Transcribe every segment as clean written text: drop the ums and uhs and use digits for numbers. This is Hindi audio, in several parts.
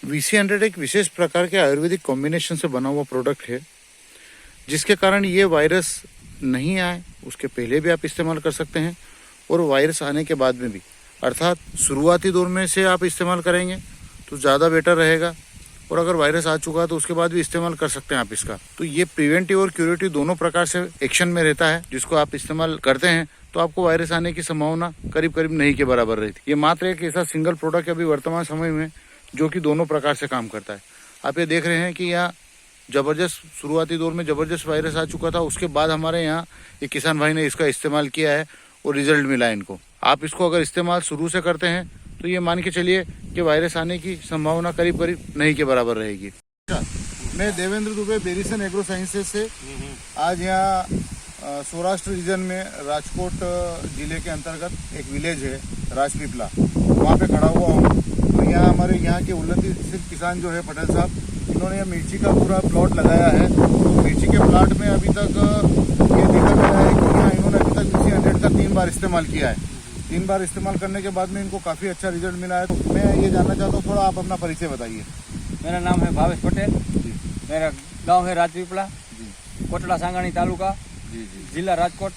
VC100 एक विशेष प्रकार के आयुर्वेदिक कॉम्बिनेशन से बना हुआ प्रोडक्ट है, जिसके कारण ये वायरस नहीं आए उसके पहले भी आप इस्तेमाल कर सकते हैं और वायरस आने के बाद में भी, अर्थात शुरुआती दौर में से आप इस्तेमाल करेंगे तो ज़्यादा बेटर रहेगा, और अगर वायरस आ चुका तो उसके बाद भी इस्तेमाल कर सकते हैं आप इसका। तो ये प्रिवेंटिव और क्यूरेटिव दोनों प्रकार से एक्शन में रहता है, जिसको आप इस्तेमाल करते हैं तो आपको वायरस आने की संभावना करीब करीब नहीं के बराबर रहती। ये मात्र एक ऐसा सिंगल प्रोडक्ट है अभी वर्तमान समय में जो कि दोनों प्रकार से काम करता है। आप ये देख रहे हैं कि यहाँ ज़बरदस्त शुरुआती दौर में ज़बरदस्त वायरस आ चुका था, उसके बाद हमारे यहाँ एक किसान भाई ने इसका इस्तेमाल किया है और रिजल्ट मिला इनको। आप इसको अगर इस्तेमाल शुरू से करते हैं तो ये मान के चलिए कि वायरस आने की संभावना करीब करीब नहीं के बराबर रहेगी। मैं देवेंद्र दुबे बेरिसन एग्रो साइंसेज से आज यहाँ सौराष्ट्र रीजन में राजकोट जिले के अंतर्गत एक विलेज है राजपीपला, वहाँ पे खड़ा हुआ हूँ। तो यहाँ हमारे यहाँ के उन्नतिशील किसान जो है पटेल साहब, इन्होंने मिर्ची का पूरा प्लॉट लगाया है। तो मिर्ची के प्लॉट में अभी तक ये देखा गया है कि यहाँ इन्होंने अभी तक VC100 का 3 बार इस्तेमाल किया है। 3 बार इस्तेमाल करने के बाद में इनको काफ़ी अच्छा रिजल्ट मिला है। तो मैं ये जानना चाहता हूँ, थोड़ा आप अपना परिचय बताइए। मेरा नाम है भावेश पटेल जी, मेरा गांव है राजपीपला जी, कोटड़ा सांगाणी तालुका जी जी, जिला राजकोट।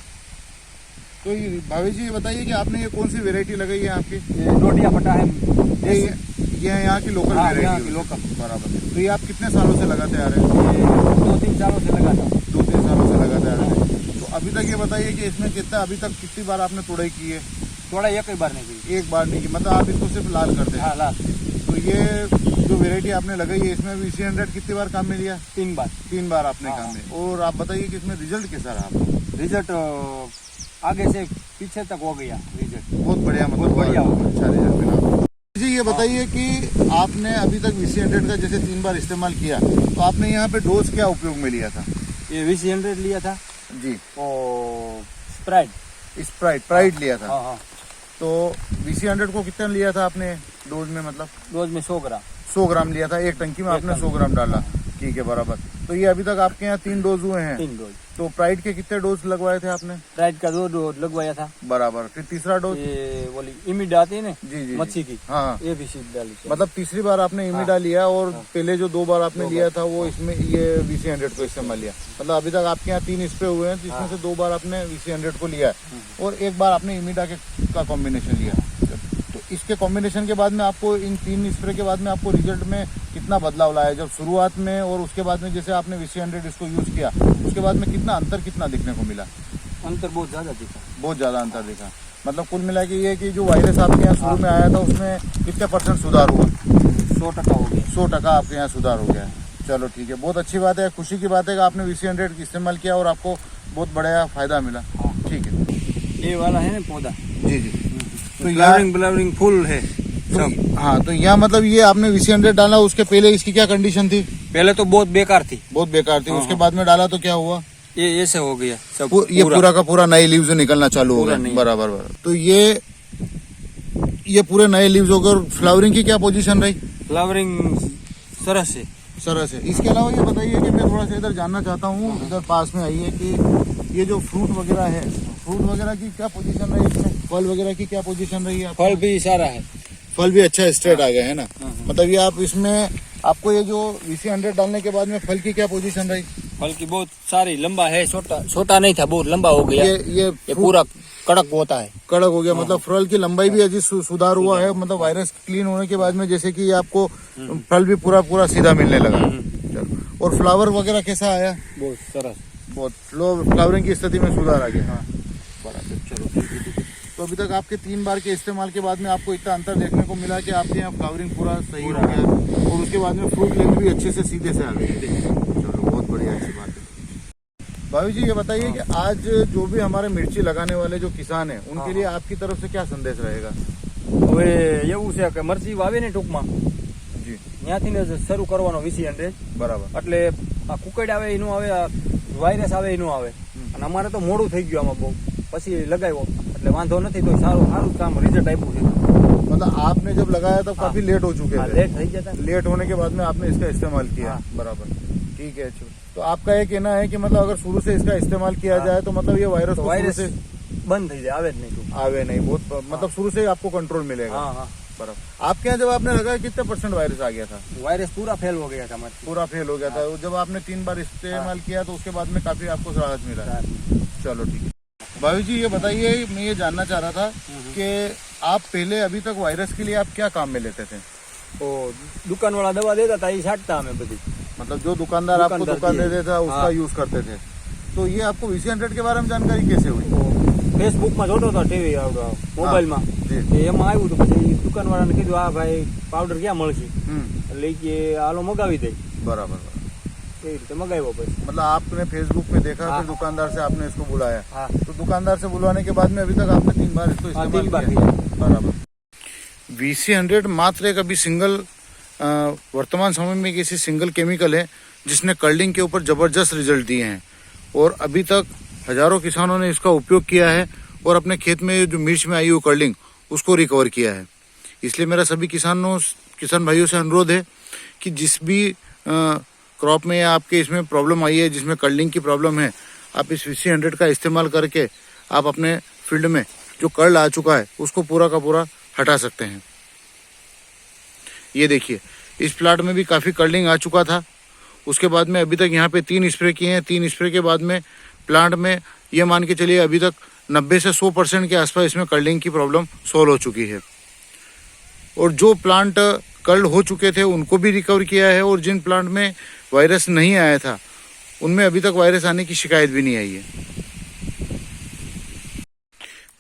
तो भावेश जी ये बताइए कि आपने ये कौन सी वेराइटी लगाई है आपकी? डोडिया पटा है ये यहाँ की लोकल वेराइटी? यहाँ की लोकल, बराबर। तो ये आप कितने सालों से लगाते आ रहे हैं? 2-3 सालों से लगाता हूँ। 2-3 सालों से लगाते आ रहे हैं। तो अभी तक ये बताइए कि इसमें अभी तक कितनी बार आपने तोड़ाई की है? तोड़ाई एक ही बार नहीं की। एक बार नहीं की, मतलब आप इसको सिर्फ लाल करते हैं? हाँ, लाल। तो ये जो वेराइटी आपने लगाई है इसमें VC100 कितनी बार काम में लिया? 3 बार। 3 बार आपने काम में। और आप बताइए कि इसमें रिजल्ट कैसा रहा आपका? रिजल्ट आगे से पीछे तक हो गया रिजल्ट। बहुत बढ़िया, मतलब बढ़िया हो गया, अच्छा रिजल्ट मिला जी। ये बताइए कि आपने अभी तक VC100 का जैसे 3 बार इस्तेमाल किया, तो आपने यहाँ पे डोज क्या उपयोग में लिया था? ये VC100 लिया था जी, और स्प्राइट लिया था। हाँ हाँ। तो VC100 को कितना लिया था आपने डोज में? मतलब डोज में 100 ग्राम। 100 ग्राम लिया था, एक टंकी में आपने 100 ग्राम डाला। ठीक है, बराबर। तो ये अभी तक आपके यहाँ 3 डोज हुए हैं? 3 डोज। तो प्राइड के कितने डोज लगवाए थे आपने? प्राइड का 2 डोज लगवाया था। बराबर। फिर तीसरा डोज? ये बोली इमिडा आती है ना जी, मच्छी की, हाँ, ये भी सीध डाली। मतलब तीसरी बार आपने इमिडा लिया और पहले जो 2 बार आपने लिया था वो इसमें ये VC100 को इस्तेमाल लिया। मतलब अभी तक आपके यहाँ 3 स्प्रे हुए हैं, जिसमें से 2 बार आपने VC100 को लिया और 1 बार आपने इमिडा का कॉम्बिनेशन लिया। तो इसके कॉम्बिनेशन के बाद में आपको इन 3 स्प्रे के बाद में आपको रिजल्ट में कितना बदलाव लाया जब शुरुआत में और उसके बाद में जैसे आपने VC100 इसको यूज किया उसके बाद में कितना दिखने को मिला? अंतर बहुत ज्यादा दिखा। बहुत ज्यादा अंतर दिखा। मतलब कुल मिला के ये कि जो वायरस आपके यहाँ शुरू में आया था उसमें कितने % सुधार हुआ? 100% हो गया। 100% आपके यहाँ सुधार हो गया है। चलो ठीक है, बहुत अच्छी बात है, खुशी की बात है कि आपने VC100 इस्तेमाल किया और आपको बहुत बड़ा फायदा मिला। ठीक है, ये वाला है ना पौधा जी जी, तो फ्लावरिंग फुल है सब। हाँ, तो यहाँ मतलब ये आपने VC100 डाला, उसके पहले इसकी क्या कंडीशन थी? पहले तो बहुत बेकार थी। बहुत बेकार थी। उसके बाद में डाला तो क्या हुआ? ये ऐसे हो गया सब, ये पूरा का पूरा नए लीव्स निकलना चालू हो गए। बराबर। तो ये पूरे नए लीव्स हो गए। फ्लावरिंग की क्या पोजीशन रही? फ्लावरिंग सरस है। इसके अलावा ये बताइए कि मैं थोड़ा सा इधर जानना चाहता हूँ, इधर पास में आइए, कि ये जो फ्रूट वगैरह है, फ्रूट वगैरह की क्या पोजीशन रही इसमें? फल वगैरह की क्या पोजीशन रही है? फल भी सारा है। फल भी अच्छा स्ट्रेट आ गया है ना? मतलब ये आप इसमें आपको ये जो VC100 डालने के बाद में फल की क्या पोजीशन रही? फल की बहुत सारी, लंबा है, छोटा नहीं था, बहुत लंबा हो गया। ये पूरा कड़क होता है। कड़क हो गया। मतलब फल की लंबाई भी अजीब सुधार हुआ है। मतलब वायरस क्लीन होने के बाद में जैसे कि आपको फल भी पूरा सीधा मिलने लगा। और फ्लावर वगैरह कैसा आया? बहुत सरस, बहुत फ्लावरिंग की स्थिति में सुधार आ गया। हाँ, बराबर। चलो ठीक है। तो अभी तक आपके 3 बार के इस्तेमाल के बाद में आपको इतना अंतर देखने को मिला कि आपके यहाँ फ्लावरिंग पूरा सही हो गया और उसके बाद में फ्रूट लेंथ भी अच्छे से सीधे से आ गई। चलो, बहुत बढ़िया, अच्छी बात है। भाभी जी ये बताइए कि आज जो भी हमारे मिर्ची लगाने वाले जो किसान हैं उनके लिए आपकी तरफ से क्या संदेश रहेगा? હવે એવું છે કે મરચી વાવે ને ટૂંકમાં જી ત્યાંથી ને શરૂ કરવાનો VC100। બરાબર। એટલે આ કુકડ આવે એનું આવે, વાયરસ આવે એનું આવે, અને અમારે તો મોડું થઈ ગયું આમાં બહુ, પછી લગાવ્યો એટલે વાંધો નથી, તો સારું કામ रिजल्ट આપ્યું છે। मतलब आपने जब लगाया तब काफी लेट हो चुके थे? लेट થઈ જતા, लेट होने के बाद में आपने इसका इस्तेमाल किया। बराबर, ठीक है। तो आपका ये कहना है कि मतलब अगर शुरू से इसका इस्तेमाल किया जाए तो मतलब ये वायरस से बंद થઈ જાય, આવે જ નહીં, आवे नहीं, बहुत मतलब शुरू से आपको कंट्रोल मिलेगा। बराबर। आपके यहाँ जब आपने लगाया कितने % वायरस आ गया था? वायरस पूरा फेल हो गया था हमारे। पूरा फेल हो गया था। जब आपने 3 बार इस्तेमाल किया तो उसके बाद में काफी आपको राहत मिला है। चलो ठीक है। भाभी जी ये बताइए, मैं ये जानना चाह रहा था कि आप पहले अभी तक वायरस के लिए आप क्या काम में लेते थे? तो दुकान वाला दवा देता था, ये छाटता हमें बधी। मतलब जो दुकानदार आपको दुकान दे देता था उसका यूज करते थे। तो ये आपको VC100 के बारे में जानकारी कैसे हुई? फेसबुक में જોતો હતો, ટીવી આવતો મોબાઈલ માં, એમાં આવ્યું તો પછી દુકાન વાળાને કીધું આ ભાઈ પાવડર ક્યાં મળશે, એટલે કે હાલો મગાવી દે। बराबर। એ રીતે મગાવ્યો પછી। मतलब आपने फेसबुक पे देखा, फिर दुकानदार से आपने इसको बुलाया। हाँ। तो दुकानदार से बुलवाने के बाद में अभी तक आपने 3 बार इसको इस्तेमाल किया। बराबर। VC100 मात्र एक अभी सिंगल वर्तमान समय में किसी सिंगल केमिकल है जिसने कर्लिंग के ऊपर जबरदस्त रिजल्ट दिए हैं और अभी तक हजारों किसानों ने इसका उपयोग किया है और अपने खेत में जो मिर्च में आई हुई कर्लिंग उसको रिकवर किया है। इसलिए मेरा सभी किसान भाइयों से अनुरोध है कि जिस भी क्रॉप में या आपके इसमें प्रॉब्लम आई है, जिसमें कर्लिंग की प्रॉब्लम है, आप इस VC100 का इस्तेमाल करके आप अपने फील्ड में जो कर्ल आ चुका है उसको पूरा का पूरा हटा सकते हैं। ये देखिए, इस प्लाट में भी काफ़ी कर्लिंग आ चुका था। उसके बाद में अभी तक यहाँ पे 3 स्प्रे किए हैं। 3 स्प्रे के बाद में प्लांट में ये मान के चलिए अभी तक 90 से 100% के आसपास इसमें कर्लिंग की प्रॉब्लम सॉल्व हो चुकी है। और जो प्लांट कर्ल हो चुके थे उनको भी रिकवर किया है और जिन प्लांट में वायरस नहीं आया था उनमें अभी तक वायरस आने की शिकायत भी नहीं आई है।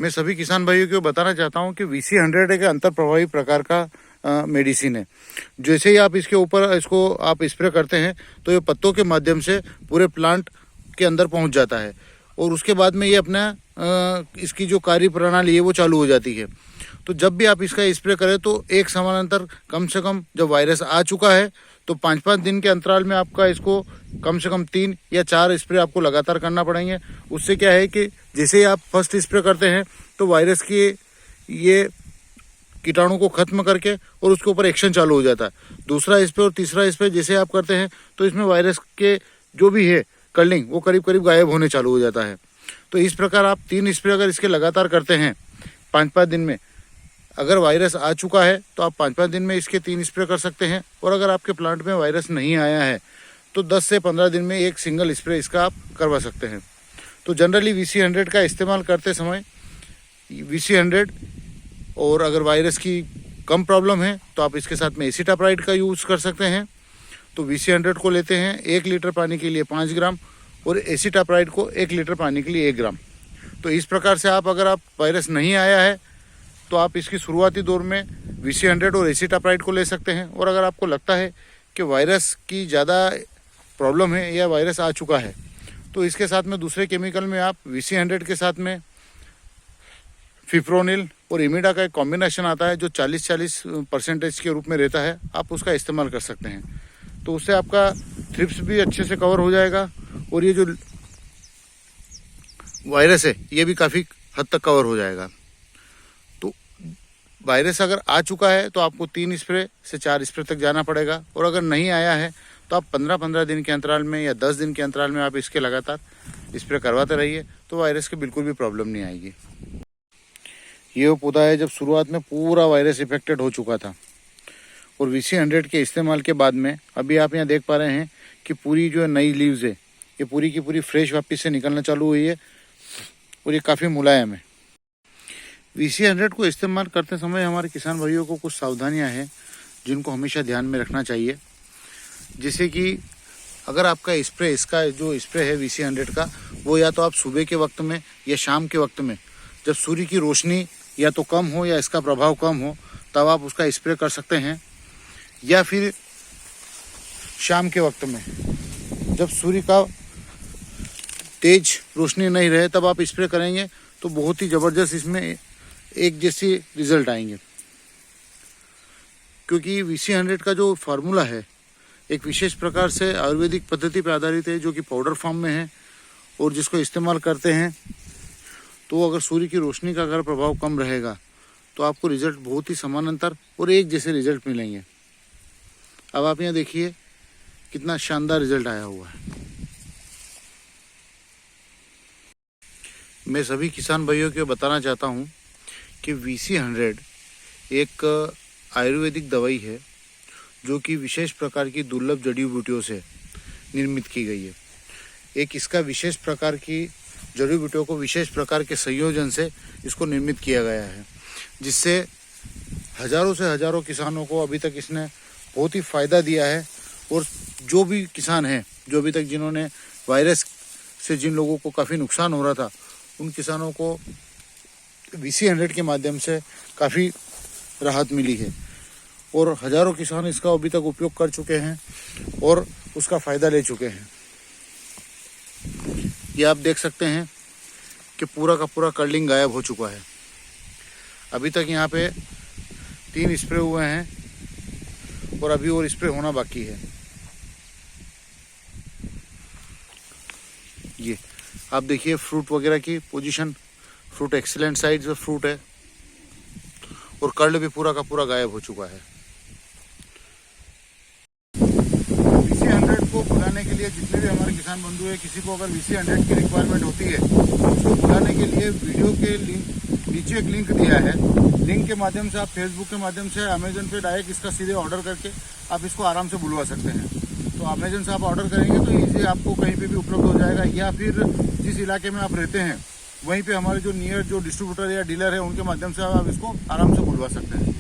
मैं सभी किसान भाइयों को बताना चाहता हूँ कि VC100 एक अंतर प्रभावी प्रकार का मेडिसिन है। जैसे ही आप इसके ऊपर इसको आप स्प्रे करते हैं तो ये पत्तों के माध्यम से पूरे प्लांट के अंदर पहुंच जाता है और उसके बाद में ये अपना इसकी जो कार्य प्रणाली है वो चालू हो जाती है। तो जब भी आप इसका स्प्रे करें तो एक समानांतर कम से कम जब वायरस आ चुका है तो 5-5 दिन के अंतराल में आपका इसको कम से कम 3 या 4 स्प्रे आपको लगातार करना पड़ेंगे। उससे क्या है कि जैसे ही आप फर्स्ट स्प्रे करते हैं तो वायरस की ये कीटाणु को खत्म करके और उसके ऊपर एक्शन चालू हो जाता है। दूसरा स्प्रे और तीसरा स्प्रे जैसे आप करते हैं तो इसमें वायरस के जो भी है कर्लिंग वो करीब करीब गायब होने चालू हो जाता है। तो इस प्रकार आप 3 स्प्रे अगर इसके लगातार करते हैं 5-5 दिन में, अगर वायरस आ चुका है तो आप 5-5 दिन में इसके 3 स्प्रे कर सकते हैं और अगर आपके प्लांट में वायरस नहीं आया है तो 10 से 15 दिन में एक सिंगल स्प्रे इसका आप करवा सकते हैं। तो जनरली VC100 का इस्तेमाल करते समय VC100 और अगर वायरस की कम प्रॉब्लम है तो आप इसके साथ में एसिटाप्राइड का यूज़ कर सकते हैं। तो VC100 को लेते हैं 1 लीटर पानी के लिए 5 ग्राम और एसिटाप्राइड को 1 लीटर पानी के लिए 1 ग्राम। तो इस प्रकार से अगर आप वायरस नहीं आया है तो आप इसकी शुरुआती दौर में VC100 और एसिटाप्राइड को ले सकते हैं। और अगर आपको लगता है कि वायरस की ज़्यादा प्रॉब्लम है या वायरस आ चुका है तो इसके साथ में दूसरे केमिकल में आप VC100 के साथ में फिप्रोनिल और इमिडा का एक कॉम्बिनेशन आता है जो 40-40% के रूप में रहता है, आप उसका इस्तेमाल कर सकते हैं। तो उससे आपका थ्रिप्स भी अच्छे से कवर हो जाएगा और ये जो वायरस है ये भी काफ़ी हद तक कवर हो जाएगा। तो वायरस अगर आ चुका है तो आपको 3 स्प्रे से 4 स्प्रे तक जाना पड़ेगा और अगर नहीं आया है तो आप 15-15 दिन के अंतराल में या 10 दिन के अंतराल में आप इसके लगातार स्प्रे करवाते रहिए तो वायरस की बिल्कुल भी प्रॉब्लम नहीं आएगी। ये वो पौधा है जब शुरुआत में पूरा वायरस इफेक्टेड हो चुका था और VC100 के इस्तेमाल के बाद में अभी आप यहाँ देख पा रहे हैं कि पूरी जो नई लीव्स है ये पूरी की पूरी फ्रेश वापस से निकलना चालू हुई है और ये काफ़ी मुलायम है। VC100 को इस्तेमाल करते समय हमारे किसान भाइयों को कुछ सावधानियां हैं जिनको हमेशा ध्यान में रखना चाहिए। जैसे कि अगर आपका इसका जो स्प्रे है VC100 का वो या तो आप सुबह के वक्त में या शाम के वक्त में जब सूर्य की रोशनी या तो कम हो या इसका प्रभाव कम हो तब आप उसका स्प्रे कर सकते हैं, या फिर शाम के वक्त में जब सूर्य का तेज रोशनी नहीं रहे तब आप स्प्रे करेंगे तो बहुत ही ज़बरदस्त इसमें एक जैसी रिजल्ट आएंगे। क्योंकि VC100 का जो फार्मूला है एक विशेष प्रकार से आयुर्वेदिक पद्धति पर आधारित है जो कि पाउडर फॉर्म में है और जिसको इस्तेमाल करते हैं तो अगर सूर्य की रोशनी का अगर प्रभाव कम रहेगा तो आपको रिजल्ट बहुत ही समानांतर और एक जैसे रिजल्ट मिलेंगे। अब आप यहाँ देखिए कितना शानदार रिजल्ट आया हुआ है। मैं सभी किसान भाइयों को बताना चाहता हूँ कि VC100 एक आयुर्वेदिक दवाई है जो कि विशेष प्रकार की दुर्लभ जड़ी बूटियों से निर्मित की गई है। एक इसका विशेष प्रकार की जड़ी बूटियों को विशेष प्रकार के संयोजन से इसको निर्मित किया गया है, जिससे हजारों से हजारों किसानों को अभी तक इसने बहुत ही फायदा दिया है। और जो भी किसान हैं, जो अभी तक जिन्होंने वायरस से जिन लोगों को काफ़ी नुकसान हो रहा था, उन किसानों को VC100 के माध्यम से काफ़ी राहत मिली है और हजारों किसान इसका अभी तक उपयोग कर चुके हैं और उसका फ़ायदा ले चुके हैं। ये आप देख सकते हैं कि पूरा का पूरा कर्लिंग गायब हो चुका है। अभी तक यहाँ पे 3 स्प्रे हुए हैं और अभी और स्प्रे होना बाकी है। ये आप देखिए फ्रूट वगैरह की पोजीशन, फ्रूट एक्सीलेंट साइज में फ्रूट है और कर्ल भी पूरा का पूरा गायब हो चुका है। VC100 को बुलाने के लिए जितने भी हमारे किसान बंधु हैं, किसी को अगर VC100 की रिक्वायरमेंट होती है तो उसको बुलाने के लिए वीडियो के नीचे एक लिंक दिया है। लिंक के माध्यम से आप फेसबुक के माध्यम से अमेजन पे डायरेक्ट इसका सीधे ऑर्डर करके आप इसको आराम से बुलवा सकते हैं। तो अमेजन से आप ऑर्डर करेंगे तो ईजी आपको कहीं पे भी उपलब्ध हो जाएगा, या फिर जिस इलाके में आप रहते हैं वहीं पे हमारे जो नियर जो डिस्ट्रीब्यूटर या डीलर है उनके माध्यम से आप इसको आराम से बुलवा सकते हैं।